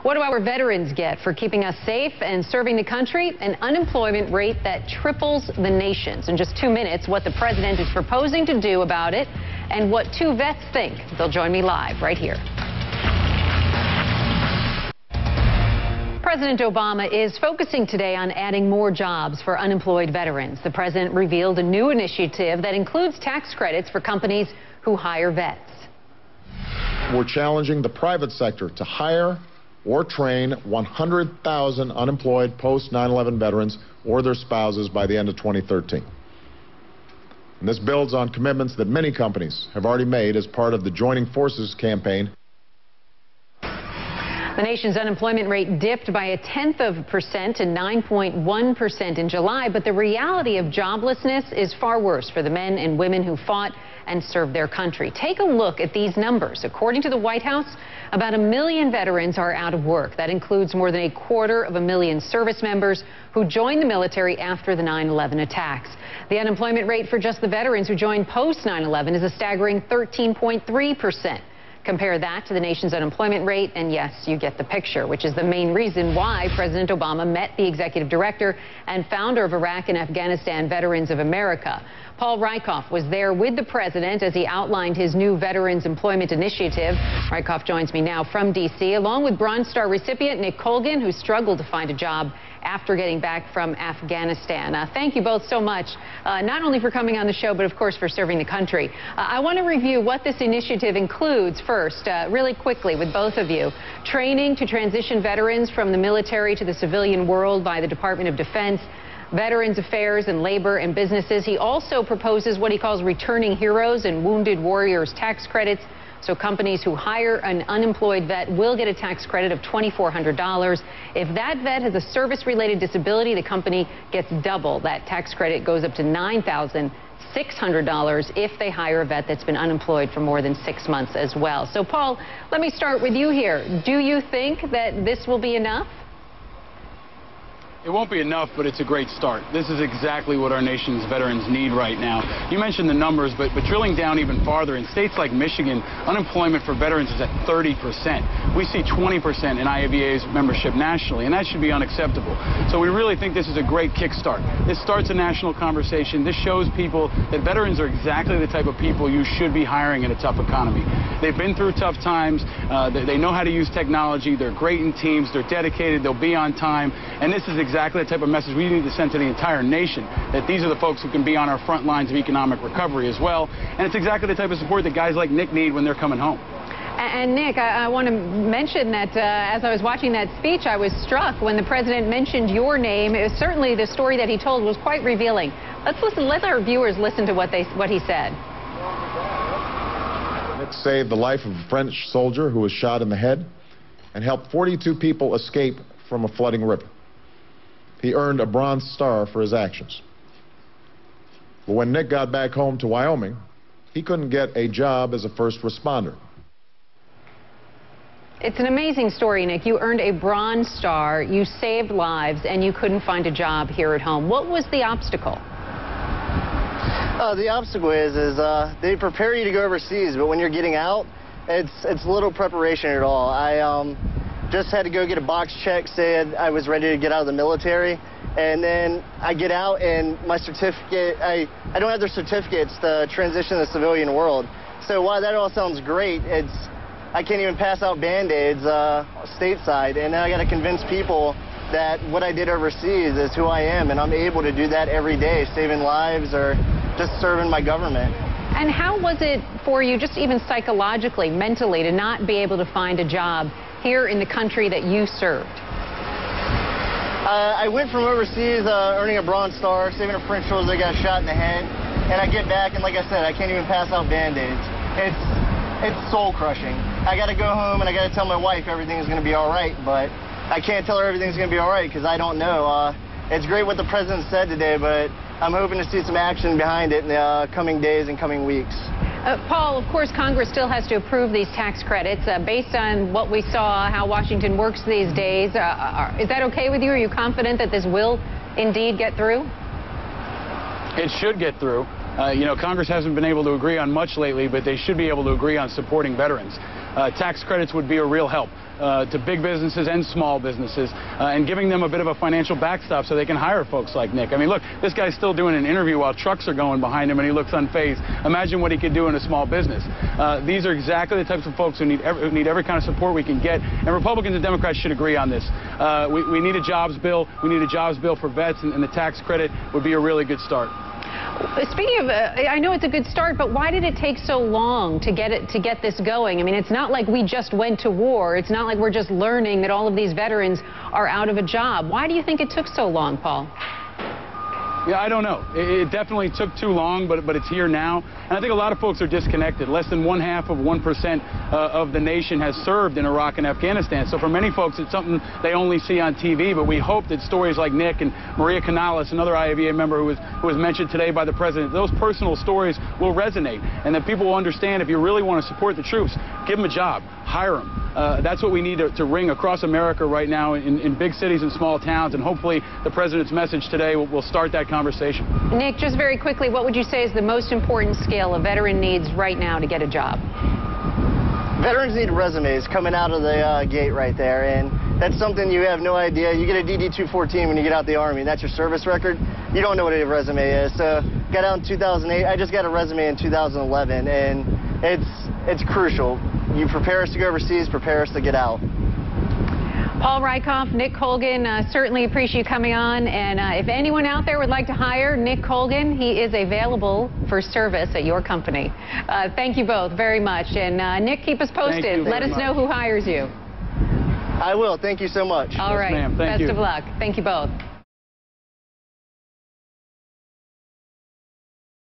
What do our veterans get for keeping us safe and serving the country? An unemployment rate that triples the nation's. In just 2 minutes, what the president is proposing to do about it and what two vets think. They'll join me live right here. President Obama is focusing today on adding more jobs for unemployed veterans. The president revealed a new initiative that includes tax credits for companies who hire vets. We're challenging the private sector to hire or train 100,000 unemployed post-9/11 veterans or their spouses by the end of 2013. And this builds on commitments that many companies have already made as part of the Joining Forces campaign. The nation's unemployment rate dipped by 0.1% to 9.1% in July, but the reality of joblessness is far worse for the men and women who fought and served their country. Take a look at these numbers. According to the White House, about 1 million veterans are out of work. That includes more than 250,000 service members who joined the military after the 9/11 attacks. The unemployment rate for just the veterans who joined post 9/11 is a staggering 13.3%. Compare that to the nation's unemployment rate, and yes, you get the picture, which is the main reason why President Obama met the executive director and founder of Iraq and Afghanistan Veterans of America. Paul Rieckhoff was there with the president as he outlined his new Veterans Employment Initiative. Rieckhoff joins me now from D.C., along with Bronze Star recipient Nick Colgin, who struggled to find a job after getting back from Afghanistan. Thank you both so much, not only for coming on the show, but of course for serving the country. I want to review what this initiative includes first, really quickly with both of you. Training to transition veterans from the military to the civilian world by the Department of Defense, Veterans Affairs and Labor and Businesses. He also proposes what he calls returning heroes and wounded warriors tax credits. So companies who hire an unemployed vet will get a tax credit of $2,400. If that vet has a service-related disability, the company gets double. That tax credit goes up to $9,600 if they hire a vet that's been unemployed for more than 6 months as well. So, Paul, let me start with you here. Do you think that this will be enough? It won't be enough, but it's a great start. This is exactly what our nation's veterans need right now. You mentioned the numbers, but drilling down even farther, in states like Michigan, unemployment for veterans is at 30%. We see 20% in IAVA's membership nationally, and that should be unacceptable. So we really think this is a great kickstart. This starts a national conversation. This shows people that veterans are exactly the type of people you should be hiring in a tough economy. They've been through tough times. They know how to use technology. They're great in teams. They're dedicated. They'll be on time. And this is exactly the type of message we need to send to the entire nation, that these are the folks who can be on our front lines of economic recovery as well. And it's exactly the type of support that guys like Nick need when they're coming home. And Nick, I want to mention that as I was watching that speech, I was struck when the president mentioned your name. It was certainly the story that he told was quite revealing. Let's listen. Let our viewers listen to what he said. Nick saved the life of a French soldier who was shot in the head and helped 42 people escape from a flooding river. He earned a Bronze Star for his actions. But when Nick got back home to Wyoming, he couldn't get a job as a first responder. It's an amazing story, Nick. You earned a Bronze Star, you saved lives, and you couldn't find a job here at home. What was the obstacle? The obstacle is they prepare you to go overseas, but when you're getting out, it's little preparation at all. I just had to go get a box check, said I was ready to get out of the military, and then I get out and my certificate, I don't have the certificates to transition to the civilian world. So while that all sounds great, I can't even pass out Band-Aids stateside, and now I got to convince people that what I did overseas is who I am, and I'm able to do that every day, saving lives or just serving my government. And how was it for you, just even psychologically, mentally, to not be able to find a job here in the country that you served? I went from overseas earning a Bronze Star, saving a French soldier that got shot in the head, and I get back, and like I said, I can't even pass out Band-Aids. It's soul-crushing. I got to go home, and I got to tell my wife everything is going to be all right, but I can't tell her everything's going to be all right because I don't know. It's great what the president said today, but I'm hoping to see some action behind it in the coming days and coming weeks. Paul, of course, Congress still has to approve these tax credits. Based on what we saw, how Washington works these days, is that okay with you? Are you confident that this will indeed get through? It should get through. You know, Congress hasn't been able to agree on much lately, but they should be able to agree on supporting veterans. Tax credits would be a real help to big businesses and small businesses, and giving them a bit of a financial backstop so they can hire folks like Nick. I mean, look, this guy's still doing an interview while trucks are going behind him and he looks unfazed. Imagine what he could do in a small business. These are exactly the types of folks who need every kind of support we can get, and Republicans and Democrats should agree on this. We need a jobs bill. We need a jobs bill for vets, and the tax credit would be a really good start. Speaking of, I know it's a good start, but why did it take so long to get this going? I mean, it's not like we just went to war. It's not like we're just learning that all of these veterans are out of a job. Why do you think it took so long, Paul? Yeah, I don't know. It definitely took too long, but it's here now. And I think a lot of folks are disconnected. Less than 1/2% of the nation has served in Iraq and Afghanistan. So for many folks, it's something they only see on TV. But we hope that stories like Nick and Maria Canales, another IAVA member who was mentioned today by the president, those personal stories will resonate, and that people will understand if you really want to support the troops, give them a job, hire them. That's what we need to ring across America right now in big cities and small towns, and hopefully the president's message today will start that conversation. Nick, just very quickly, what would you say is the most important skill a veteran needs right now to get a job? Veterans need resumes coming out of the gate right there, and that's something you have no idea. You get a DD-214 when you get out the Army, and that's your service record. You don't know what a resume is. So got out in 2008. I just got a resume in 2011, and it's crucial. You prepare us to go overseas, prepare us to get out. Paul Rieckhoff, Nick Colgin, certainly appreciate you coming on. And if anyone out there would like to hire Nick Colgin, he is available for service at your company. Thank you both very much. And Nick, keep us posted. Let us know who hires you. I will. Thank you so much. All right. Yes, ma'am. Thank you. Best of luck. Thank you both.